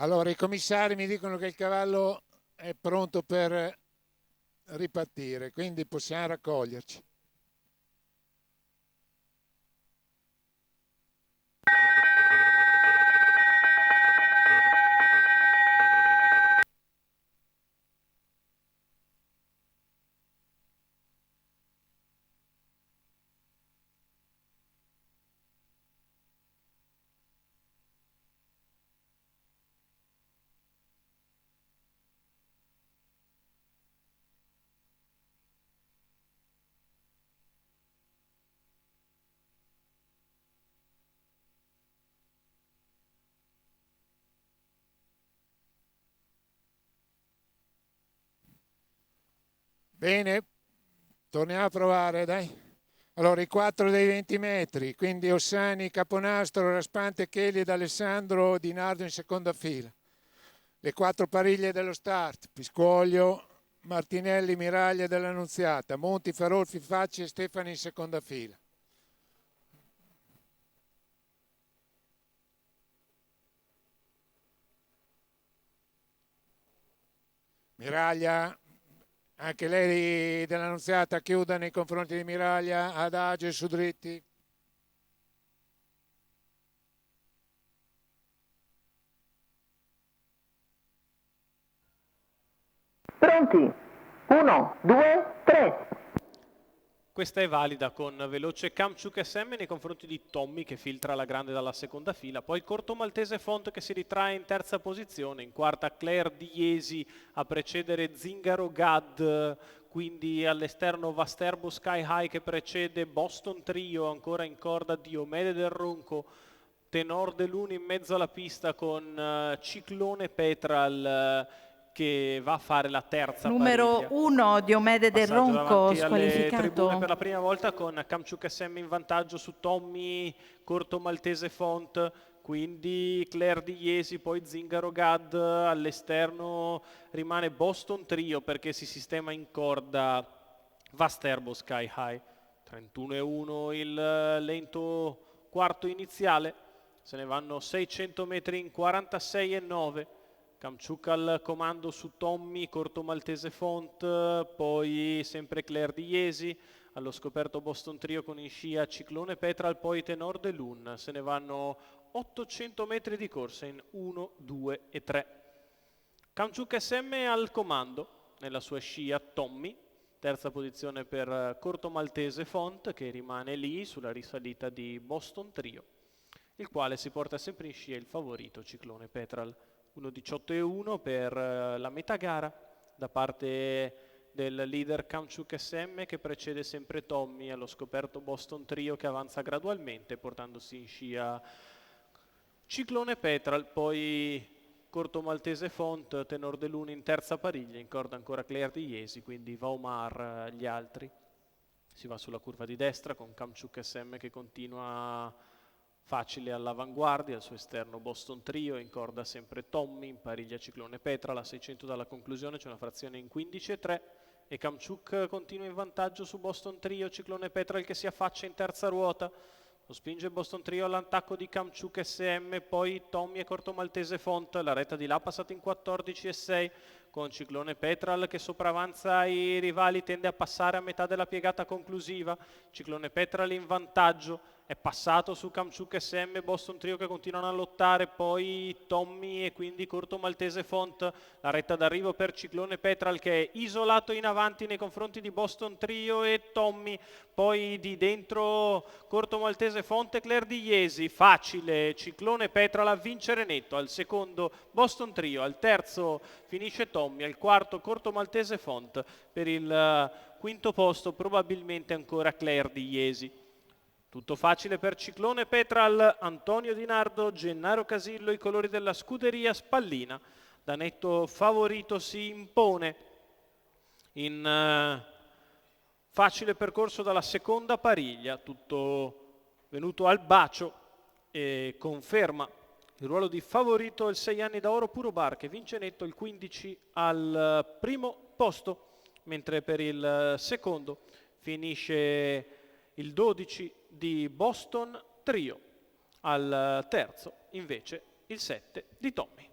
Allora, i commissari mi dicono che il cavallo è pronto per ripartire, quindi possiamo raccoglierci. Bene, torniamo a provare, dai. Allora, i 4 dei 20 metri, quindi Ossani, Caponastro, Raspante, Cheli ed Alessandro Di Nardo in seconda fila. Le 4 pariglie dello start, Piscoglio, Martinelli, Miraglia dell'Annunziata, Monti, Farolfi, Facci e Stefani in seconda fila. Miraglia, anche lei dell'Annunziata chiuda nei confronti di Miraglia, adagio e su dritti. Pronti? 1, 2, 3. Questa è valida con veloce Kamchuk SM nei confronti di Tommy che filtra la grande dalla seconda fila, poi corto maltese Font che si ritrae in terza posizione, in quarta Claire Diesi a precedere Zingaro Gad, quindi all'esterno Vasterbo Sky High che precede Boston Trio, ancora in corda Diomede del Ronco, Tenor de Luna in mezzo alla pista con Ciclone Petral che va a fare la terza Numero pariglia. 1 Diomede del Passaggio Ronco davanti alle tribune per squalificato. la prima volta con Kamchuk SM in vantaggio su Tommy, corto maltese Font, quindi Claire Di Iesi, poi Zingaro Gad, all'esterno rimane Boston Trio perché si sistema in corda Vasterbo Sky High. 31,1 il lento quarto iniziale, se ne vanno 600 metri in 46,9. Kamchuk al comando su Tommy, corto maltese Font, poi sempre Claire Di Iesi, allo scoperto Boston Trio con in scia Ciclone Petral, poi Tenor de Lune. Se ne vanno 800 metri di corsa in 1, 2 e 3. Kamchuk SM al comando, nella sua scia Tommy, terza posizione per corto maltese Font che rimane lì sulla risalita di Boston Trio, il quale si porta sempre in scia il favorito Ciclone Petral. 1,18,1 per la metà gara da parte del leader Kamchuk SM che precede sempre Tommy, allo scoperto Boston Trio che avanza gradualmente portandosi in scia Ciclone Petral, poi corto maltese Font, Tenor de Luna in terza pariglia, in corda ancora Claire Di Iesi, quindi Vaumar gli altri. Si va sulla curva di destra con Kamchuk SM che continua facile all'avanguardia, al suo esterno Boston Trio, in corda sempre Tommy, in pariglia Ciclone Petral, a 600 dalla conclusione c'è una frazione in 15,3 e Kamchuk continua in vantaggio su Boston Trio, Ciclone Petral che si affaccia in terza ruota, lo spinge Boston Trio all'attacco di Kamchuk SM, poi Tommy e corto maltese Font, la retta di là passata in 14,6 con Ciclone Petral che sopravanza i rivali, tende a passare a metà della piegata conclusiva, Ciclone Petral in vantaggio, è passato su Kamchuk SM, Boston Trio che continuano a lottare, poi Tommy e quindi corto maltese Font, la retta d'arrivo per Ciclone Petral che è isolato in avanti nei confronti di Boston Trio e Tommy, poi di dentro corto maltese Font e Claire Di Iesi, facile Ciclone Petral a vincere netto, al secondo Boston Trio, al terzo finisce Tommy, al quarto corto maltese Font, per il quinto posto probabilmente ancora Claire Di Iesi. Tutto facile per Ciclone Petral, Antonio Di Nardo, Gennaro Casillo, i colori della scuderia Spallina. Da netto favorito si impone in facile percorso dalla seconda pariglia, tutto venuto al bacio e conferma il ruolo di favorito il 6 anni da oro Puro Bar che vince netto il 15 al primo posto, mentre per il secondo finisce il 12 di Boston Trio, al terzo invece il 7 di Tommy.